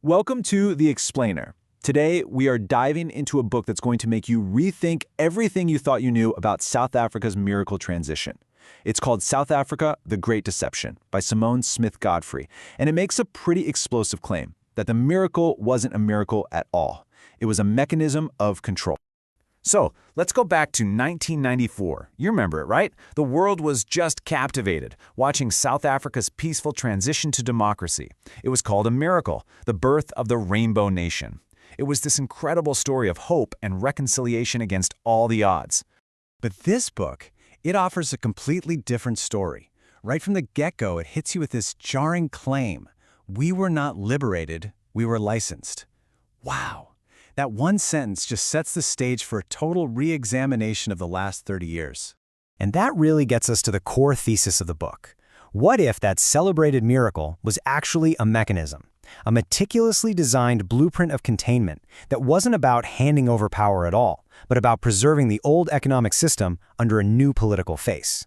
Welcome to The Explainer. Today, we are diving into a book that's going to make you rethink everything you thought you knew about South Africa's miracle transition. It's called South Africa, The Great Deception by Smith-Godfrey, and it makes a pretty explosive claim that the miracle wasn't a miracle at all. It was a mechanism of control. So, let's go back to 1994. You remember it, right? The world was just captivated, watching South Africa's peaceful transition to democracy. It was called a miracle, the birth of the Rainbow Nation. It was this incredible story of hope and reconciliation against all the odds. But this book, it offers a completely different story. Right from the get-go, it hits you with this jarring claim. We were not liberated, we were licensed. Wow. That one sentence just sets the stage for a total re-examination of the last 30 years. And that really gets us to the core thesis of the book. What if that celebrated miracle was actually a mechanism, a meticulously designed blueprint of containment that wasn't about handing over power at all, but about preserving the old economic system under a new political face?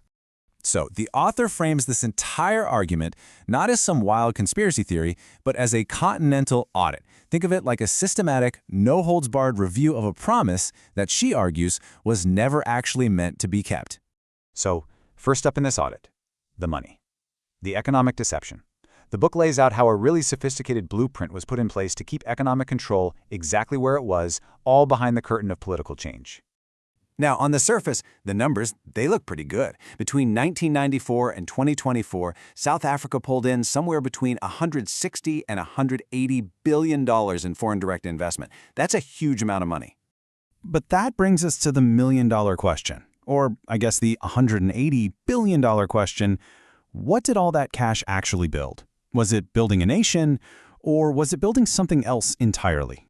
So, the author frames this entire argument not as some wild conspiracy theory, but as a continental audit. Think of it like a systematic, no-holds-barred review of a promise that she argues was never actually meant to be kept. So, first up in this audit, the money. The economic deception. The book lays out how a really sophisticated blueprint was put in place to keep economic control exactly where it was, all behind the curtain of political change. Now, on the surface, the numbers, they look pretty good. Between 1994 and 2024, South Africa pulled in somewhere between $160 and $180 billion in foreign direct investment. That's a huge amount of money. But that brings us to the million-dollar question, or I guess the $180 billion question. What did all that cash actually build? Was it building a nation, or was it building something else entirely?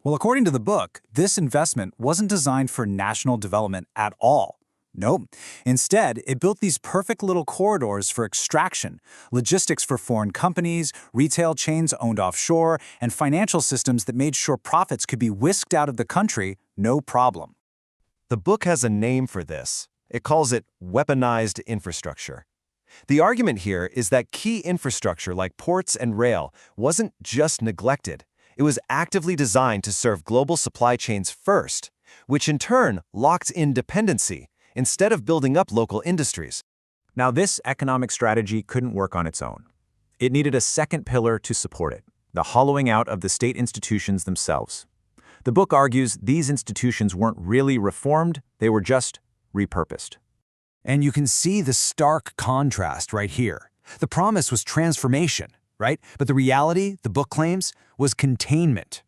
Well, according to the book, this investment wasn't designed for national development at all. Nope. Instead, it built these perfect little corridors for extraction, logistics for foreign companies, retail chains owned offshore, and financial systems that made sure profits could be whisked out of the country, no problem. The book has a name for this. It calls it weaponized infrastructure. The argument here is that key infrastructure like ports and rail wasn't just neglected. It was actively designed to serve global supply chains first, which in turn locked in dependency instead of building up local industries. Now, this economic strategy couldn't work on its own. It needed a second pillar to support it, the hollowing out of the state institutions themselves. The book argues these institutions weren't really reformed, they were just repurposed. And you can see the stark contrast right here. The promise was transformation, right? But the reality, the book claims, was containment.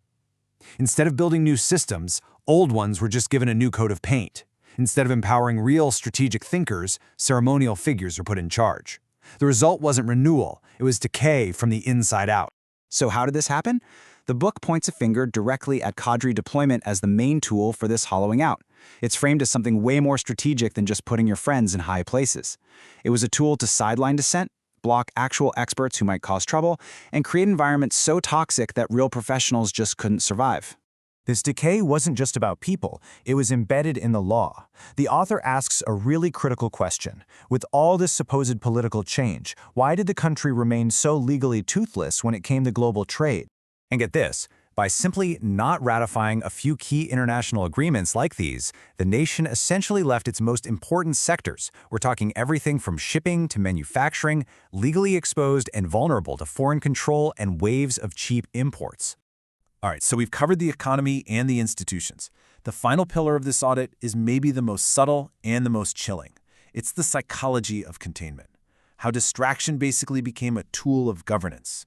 Instead of building new systems, old ones were just given a new coat of paint. Instead of empowering real strategic thinkers, ceremonial figures were put in charge. The result wasn't renewal, it was decay from the inside out. So how did this happen? The book points a finger directly at cadre deployment as the main tool for this hollowing out. It's framed as something way more strategic than just putting your friends in high places. It was a tool to sideline dissent, block actual experts who might cause trouble, and create environments so toxic that real professionals just couldn't survive. This decay wasn't just about people, it was embedded in the law. The author asks a really critical question. With all this supposed political change, why did the country remain so legally toothless when it came to global trade? And get this, by simply not ratifying a few key international agreements like these, the nation essentially left its most important sectors. We're talking everything from shipping to manufacturing, legally exposed and vulnerable to foreign control and waves of cheap imports. All right, so we've covered the economy and the institutions. The final pillar of this audit is maybe the most subtle and the most chilling. It's the psychology of containment, how distraction basically became a tool of governance.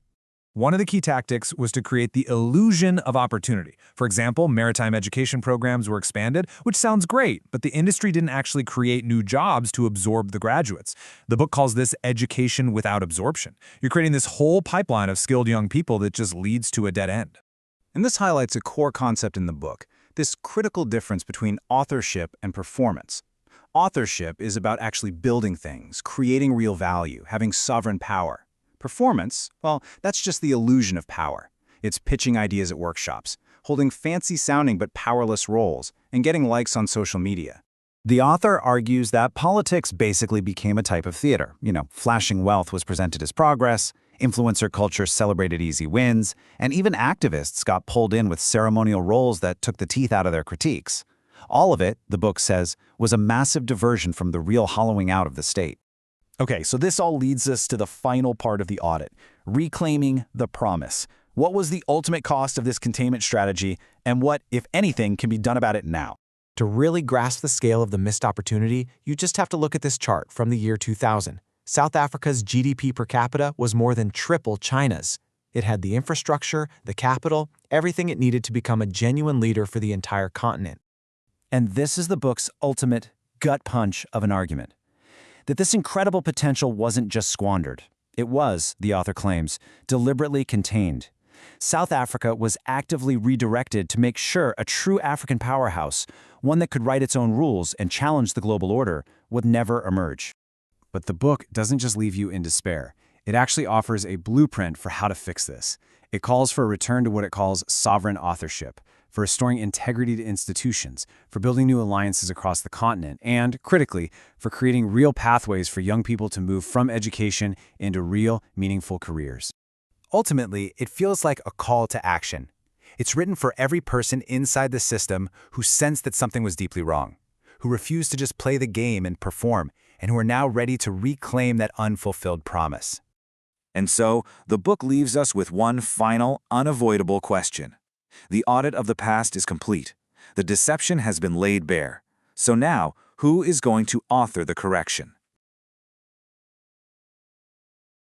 One of the key tactics was to create the illusion of opportunity. For example, maritime education programs were expanded, which sounds great, but the industry didn't actually create new jobs to absorb the graduates. The book calls this education without absorption. You're creating this whole pipeline of skilled young people that just leads to a dead end. And this highlights a core concept in the book, this critical difference between authorship and performance. Authorship is about actually building things, creating real value, having sovereign power. Performance, well, that's just the illusion of power. It's pitching ideas at workshops, holding fancy-sounding but powerless roles, and getting likes on social media. The author argues that politics basically became a type of theater. Flashing wealth was presented as progress, Influencer culture celebrated easy wins, and even activists got pulled in with ceremonial roles that took the teeth out of their critiques. All of it, the book says, was a massive diversion from the real hollowing out of the state. Okay, so this all leads us to the final part of the audit, reclaiming the promise. What was the ultimate cost of this containment strategy, and what, if anything, can be done about it now? To really grasp the scale of the missed opportunity, you just have to look at this chart from the year 2000. South Africa's GDP per capita was more than triple China's. It had the infrastructure, the capital, everything it needed to become a genuine leader for the entire continent. And this is the book's ultimate gut punch of an argument. That this incredible potential wasn't just squandered. It was, the author claims, deliberately contained. South Africa was actively redirected to make sure a true African powerhouse, one that could write its own rules and challenge the global order, would never emerge. But the book doesn't just leave you in despair. It actually offers a blueprint for how to fix this. It calls for a return to what it calls sovereign authorship, for restoring integrity to institutions, for building new alliances across the continent, and, critically, for creating real pathways for young people to move from education into real, meaningful careers. Ultimately, it feels like a call to action. It's written for every person inside the system who sensed that something was deeply wrong, who refused to just play the game and perform, and who are now ready to reclaim that unfulfilled promise. And so, the book leaves us with one final, unavoidable question. The audit of the past is complete. The deception has been laid bare. So now, who is going to author the correction?